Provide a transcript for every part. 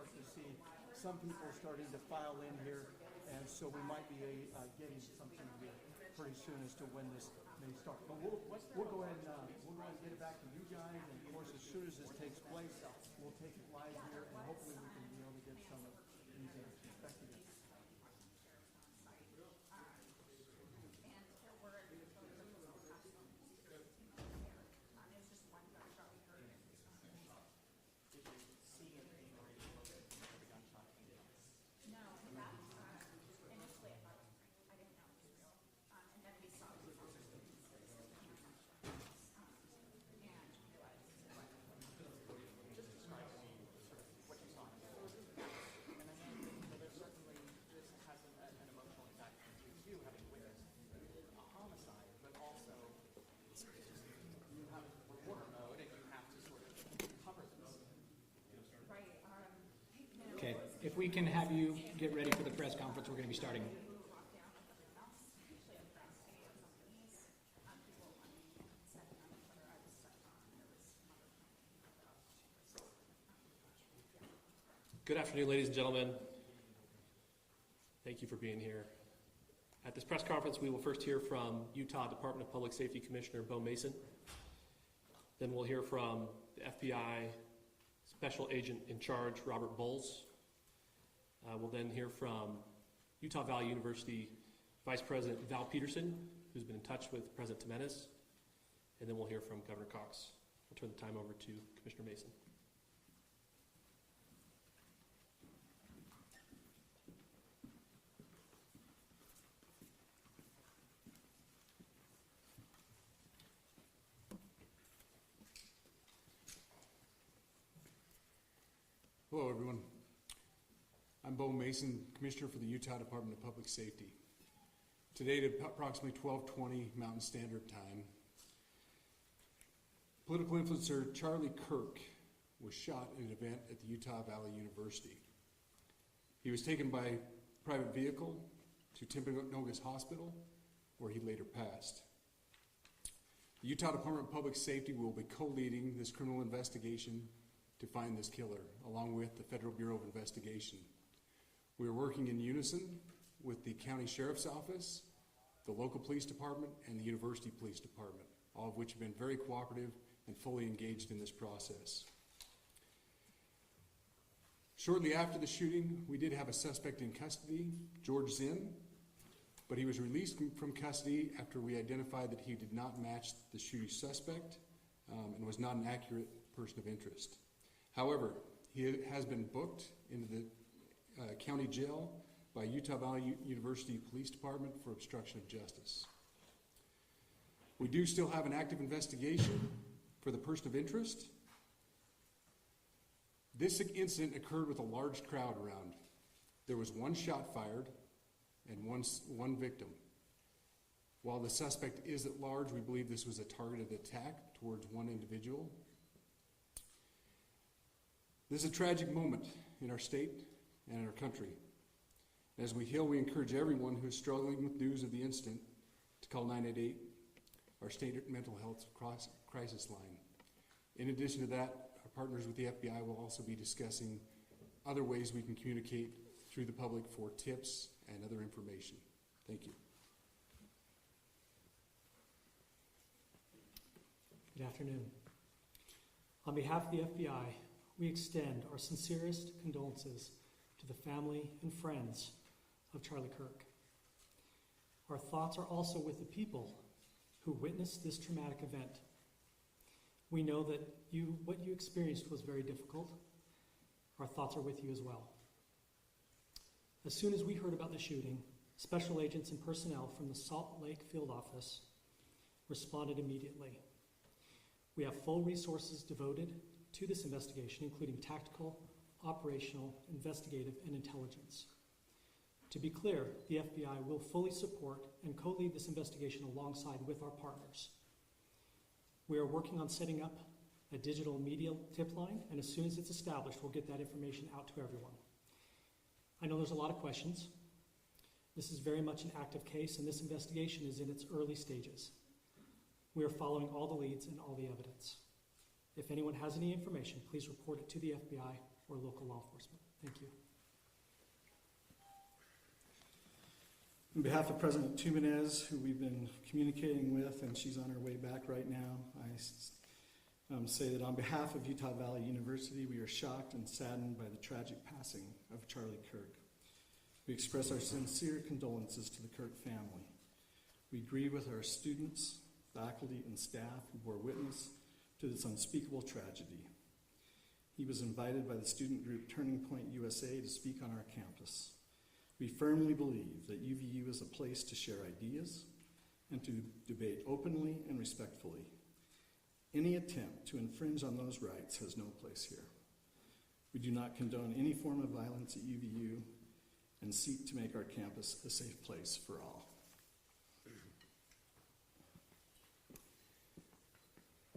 start to see some people starting to file in here, and so we might be getting something here pretty soon as to when this may start. But we'll go ahead and get it back to you guys, and of course, as soon as this takes place, we'll take it live here, and hopefully we can be able to get some of these answers. Back to you. Okay, if we can have you get ready for the press conference, we're going to be starting. Good afternoon, ladies and gentlemen. Thank you for being here. At this press conference, we will first hear from Utah Department of Public Safety Commissioner Bo Mason. Then we'll hear from the FBI Special Agent in Charge, Robert Bowles. We'll then hear from Utah Valley University Vice President Val Peterson, who's been in touch with President Jimenez. And then we'll hear from Governor Cox. I'll turn the time over to Commissioner Mason. Hello, everyone. I'm Bo Mason, Commissioner for the Utah Department of Public Safety. Today at approximately 12:20 Mountain Standard Time, political influencer Charlie Kirk was shot at an event at the Utah Valley University. He was taken by private vehicle to Timpanogos Hospital, where he later passed. The Utah Department of Public Safety will be co-leading this criminal investigation to find this killer, along with the Federal Bureau of Investigation. We are working in unison with the County Sheriff's Office, the local police department, and the University Police Department, all of which have been very cooperative and fully engaged in this process. Shortly after the shooting, we did have a suspect in custody, George Zinn, but he was released from custody after we identified that he did not match the shooting suspect and was not an accurate person of interest. However, he has been booked into the county jail by Utah Valley University Police Department for obstruction of justice. We do still have an active investigation for the person of interest. This incident occurred with a large crowd around. There was one shot fired and one victim. While the suspect is at large, we believe this was a targeted attack towards one individual. This is a tragic moment in our state and in our country. As we heal, we encourage everyone who is struggling with news of the incident to call 988, our state mental health crisis line. In addition to that, our partners with the FBI will also be discussing other ways we can communicate through the public for tips and other information. Thank you. Good afternoon. On behalf of the FBI, we extend our sincerest condolences to the family and friends of Charlie Kirk. Our thoughts are also with the people who witnessed this traumatic event. We know that what you experienced was very difficult. Our thoughts are with you as well. As soon as we heard about the shooting, special agents and personnel from the Salt Lake Field Office responded immediately. We have full resources devoted to this investigation, including tactical, operational, investigative, and intelligence. To be clear, the FBI will fully support and co-lead this investigation alongside with our partners. We are working on setting up a digital media tip line, and as soon as it's established, we'll get that information out to everyone. I know there's a lot of questions. This is very much an active case, and this investigation is in its early stages. We are following all the leads and all the evidence. If anyone has any information, please report it to the FBI or local law enforcement. Thank you. On behalf of President Tumenez, who we've been communicating with, and she's on her way back right now, I say that on behalf of Utah Valley University, we are shocked and saddened by the tragic passing of Charlie Kirk. We express our sincere condolences to the Kirk family. We grieve with our students, faculty, and staff who bore witness to this unspeakable tragedy. He was invited by the student group Turning Point USA to speak on our campus. We firmly believe that UVU is a place to share ideas and to debate openly and respectfully. Any attempt to infringe on those rights has no place here. We do not condone any form of violence at UVU and seek to make our campus a safe place for all.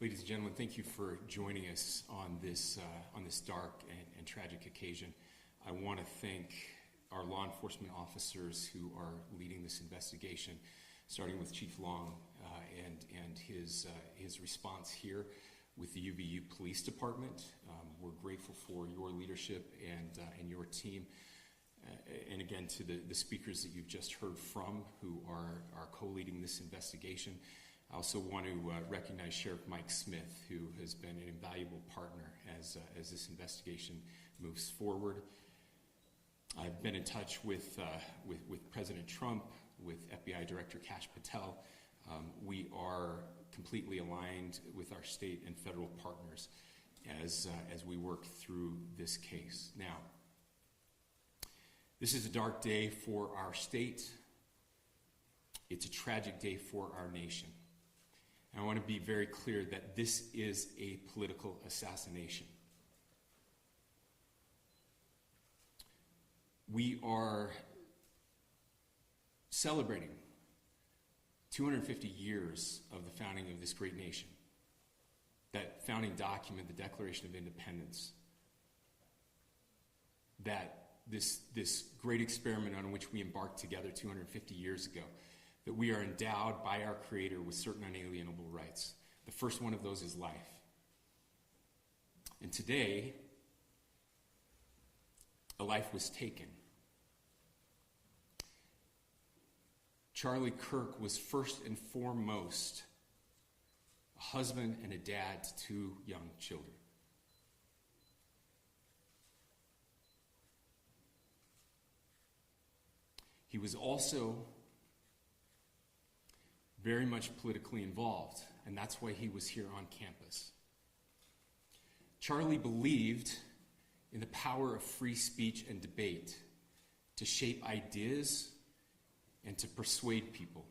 Ladies and gentlemen, thank you for joining us on this dark and tragic occasion. I want to thank our law enforcement officers who are leading this investigation, starting with Chief Long and his response here with the UVU Police Department. We're grateful for your leadership and your team. And again, to the speakers that you've just heard from who are co-leading this investigation. I also want to recognize Sheriff Mike Smith, who has been an invaluable partner as this investigation moves forward. I've been in touch with President Trump, with FBI Director Kash Patel. We are completely aligned with our state and federal partners as we work through this case. Now, this is a dark day for our state. It's a tragic day for our nation. And I want to be very clear that this is a political assassination. We are celebrating 250 years of the founding of this great nation. That founding document, the Declaration of Independence, that this great experiment on which we embarked together 250 years ago, that we are endowed by our Creator with certain unalienable rights. The first one of those is life. And today, a life was taken. Charlie Kirk was first and foremost a husband and a dad to two young children. He was also very much politically involved, and that's why he was here on campus. Charlie believed in the power of free speech and debate to shape ideas and to persuade people.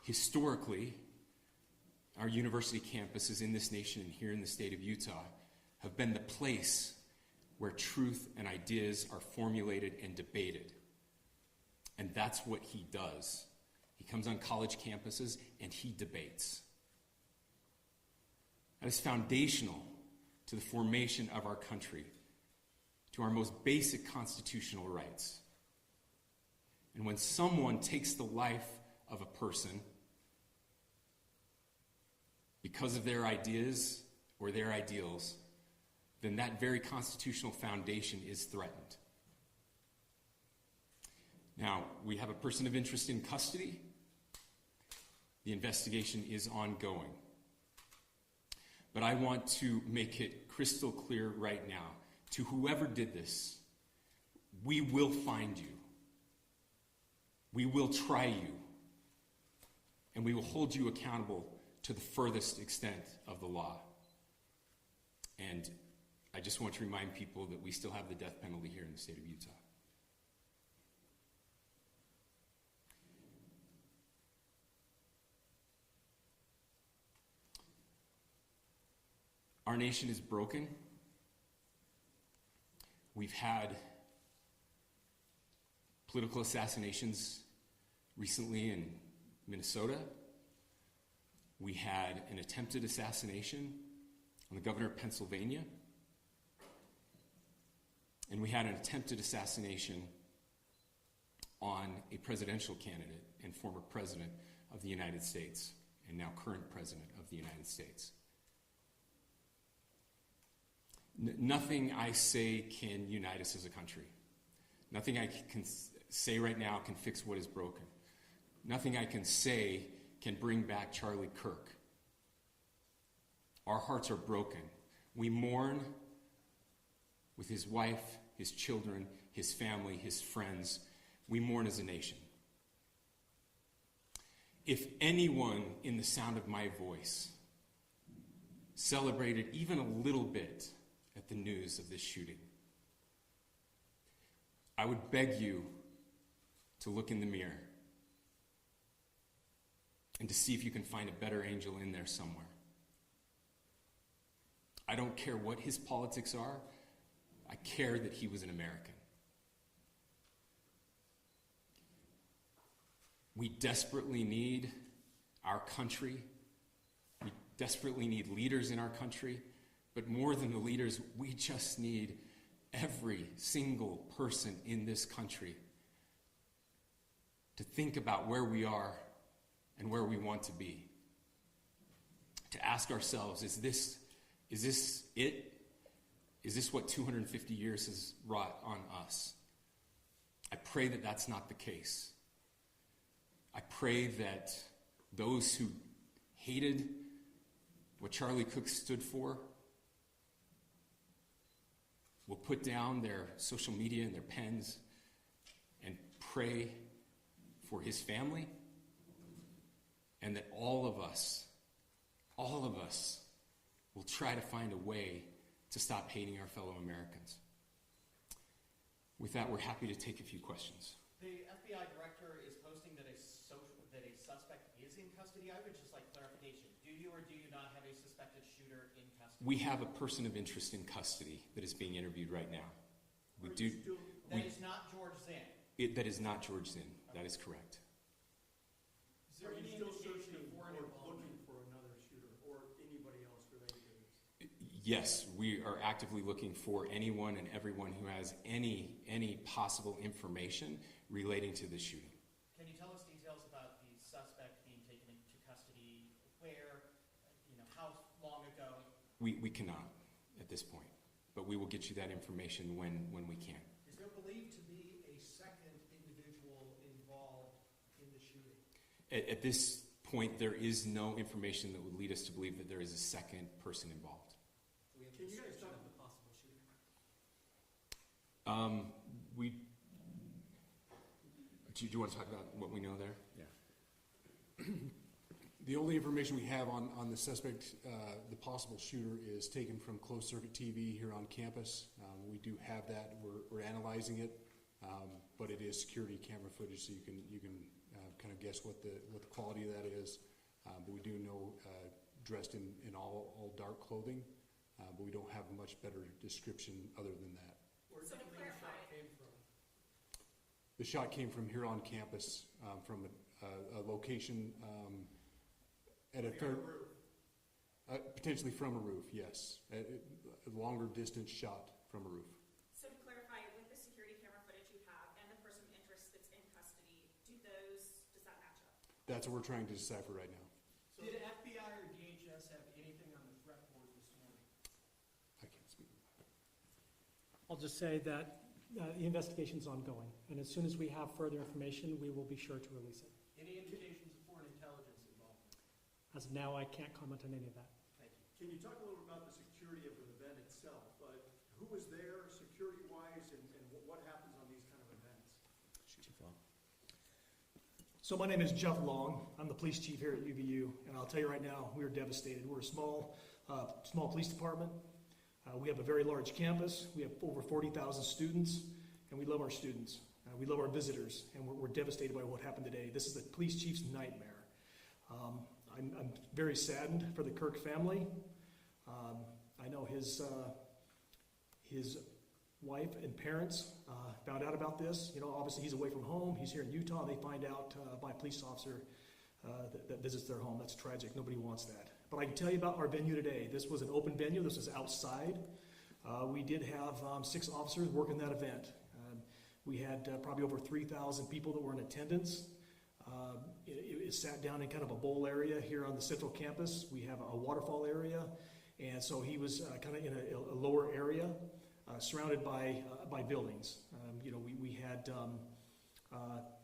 Historically, our university campuses in this nation and here in the state of Utah have been the place where truth and ideas are formulated and debated. And that's what he does. He comes on college campuses and he debates. That is foundational to the formation of our country, to our most basic constitutional rights. And when someone takes the life of a person because of their ideas or their ideals, then that very constitutional foundation is threatened. Now, we have a person of interest in custody. The investigation is ongoing. But I want to make it crystal clear right now, to whoever did this, we will find you. We will try you. And we will hold you accountable to the furthest extent of the law. And I just want to remind people that we still have the death penalty here in the state of Utah. Our nation is broken. We've had political assassinations recently in Minnesota. We had an attempted assassination on the governor of Pennsylvania. And we had an attempted assassination on a presidential candidate and former president of the United States, and now current president of the United States. Nothing I say can unite us as a country. Nothing I can say right now can fix what is broken. Nothing I can say can bring back Charlie Kirk. Our hearts are broken. We mourn with his wife, his children, his family, his friends. We mourn as a nation. If anyone in the sound of my voice celebrated even a little bit at the news of this shooting, I would beg you to look in the mirror and to see if you can find a better angel in there somewhere. I don't care what his politics are. I care that he was an American. We desperately need our country. We desperately need leaders in our country. But more than the leaders, we just need every single person in this country to think about where we are and where we want to be. To ask ourselves, is this it? Is this what 250 years has wrought on us? I pray that that's not the case. I pray that those who hated what Charlie Kirk stood for will put down their social media and their pens and pray for his family, and that all of us will try to find a way to stop hating our fellow Americans. With that, we're happy to take a few questions. The FBI director is posting that a suspect is in custody. I would just like clarification. Do you or do you not have a suspected shooter in custody? We have a person of interest in custody that is being interviewed right now. That is not George Zinn. That is not George Zinn. That is correct. Is there any indication or looking for another shooter or anybody else related to this? Yes, we are actively looking for anyone and everyone who has any possible information relating to this shooting. Can you tell us details about the suspect being taken into custody? Where? How long ago? We cannot at this point, but we will get you that information when we can. Is there believed to be a second individual involved in the shooting? At this point, there is no information that would lead us to believe that there is a second person involved. Can you guys talk about the possible shooter? Do you want to talk about what we know there? Yeah. The only information we have on the suspect, the possible shooter, is taken from closed-circuit TV here on campus. We do have that. We're analyzing it, but it is security camera footage, so you can kind of guess what the quality of that is. But we do know dressed in all dark clothing, but we don't have a much better description other than that. Where do you think the shot came from? The shot came from here on campus, from a location at a third, potentially from a roof. Yes, a longer distance shot from a roof. So to clarify, with the security camera footage you have and the person of interest that's in custody, does that match up? That's what we're trying to decipher right now. So did FBI or DHS have anything on the threat board this morning? I can't speak. I'll just say that the investigation's ongoing, and as soon as we have further information, we will be sure to release it. Any indications of foreign intelligence involvement? As of now, I can't comment on any of that. Thank you. Can you talk a little about the security of the event itself? Who was there security-wise, and what happens on these kind of events? So my name is Jeff Long. I'm the police chief here at UVU, and I'll tell you right now, we are devastated. We're a small police department. We have a very large campus. We have over 40,000 students, and we love our students. We love our visitors, and we're devastated by what happened today. This is the police chief's nightmare. I'm very saddened for the Kirk family. I know his wife and parents found out about this. Obviously he's away from home. He's here in Utah. They find out by a police officer that visits their home. That's tragic. Nobody wants that. But I can tell you about our venue today. This was an open venue. This was outside. We did have 6 officers working that event. We had probably over 3,000 people that were in attendance. It sat down in kind of a bowl area here on the central campus. We have a waterfall area, And so he was kind of in a lower area, surrounded by buildings. We had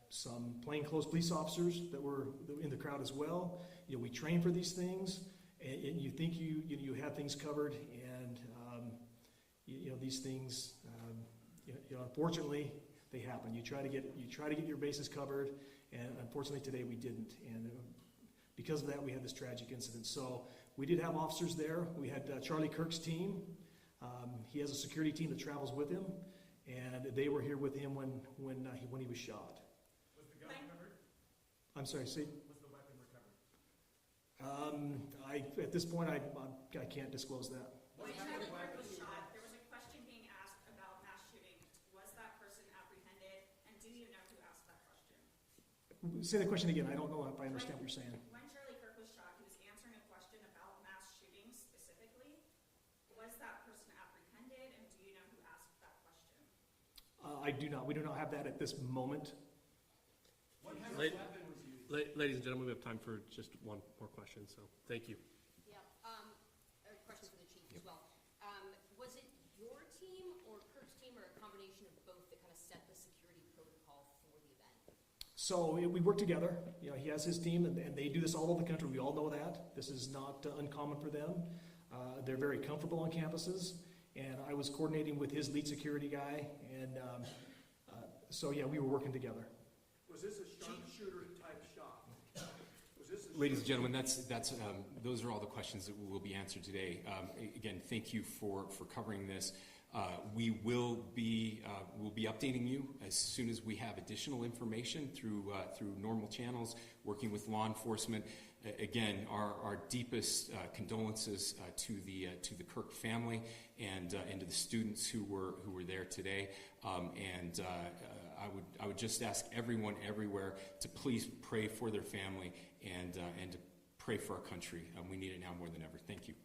some plainclothes police officers that were in the crowd as well. We train for these things, and you think you have things covered, and these things, unfortunately, they happen. You try to get your bases covered, and unfortunately today we didn't. And because of that, we had this tragic incident. So we did have officers there. We had Charlie Kirk's team. He has a security team that travels with him, and they were here with him when he was shot. Was the gun recovered? I'm sorry, see? Was the weapon recovered? At this point, I can't disclose that. When Charlie Kirk was shot, there was a question being asked about mass shooting. Was that person apprehended, and do you know who asked that question? Say the question again. I don't know if I understand what you're saying. When Charlie Kirk was shot, he was answering a question about mass shootings specifically. Was that person apprehended, and do you know who asked that question? I do not. We do not have that at this moment. What kind of Late- weapon was used? Ladies and gentlemen, we have time for just one more question, so thank you. Yeah, a question for the chief as well. Was it your team or Kirk's team or a combination of both that kind of set the security protocol for the event? So we work together. He has his team, and they do this all over the country. We all know that. This is not uncommon for them. They're very comfortable on campuses, and I was coordinating with his lead security guy, and so yeah, we were working together. Was this a sharpshooter type shot? Was this a Ladies and gentlemen, those are all the questions that will be answered today. Again, thank you for covering this. We will be updating you as soon as we have additional information through normal channels, working with law enforcement. Again, our deepest condolences to the Kirk family and to the students who were there today. I would just ask everyone everywhere to please pray for their family and to pray for our country. We need it now more than ever. Thank you.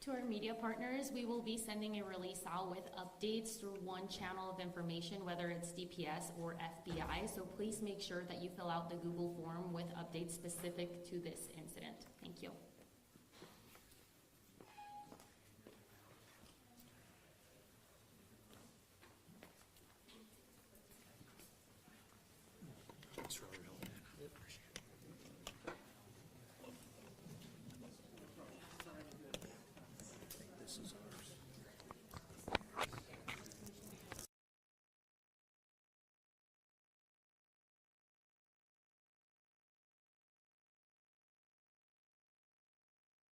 To our media partners, we will be sending a release out with updates through one channel of information, whether it's DPS or FBI. So please make sure that you fill out the Google form with updates specific to this incident. Thank you. Thanks for all your help, man. Appreciate it.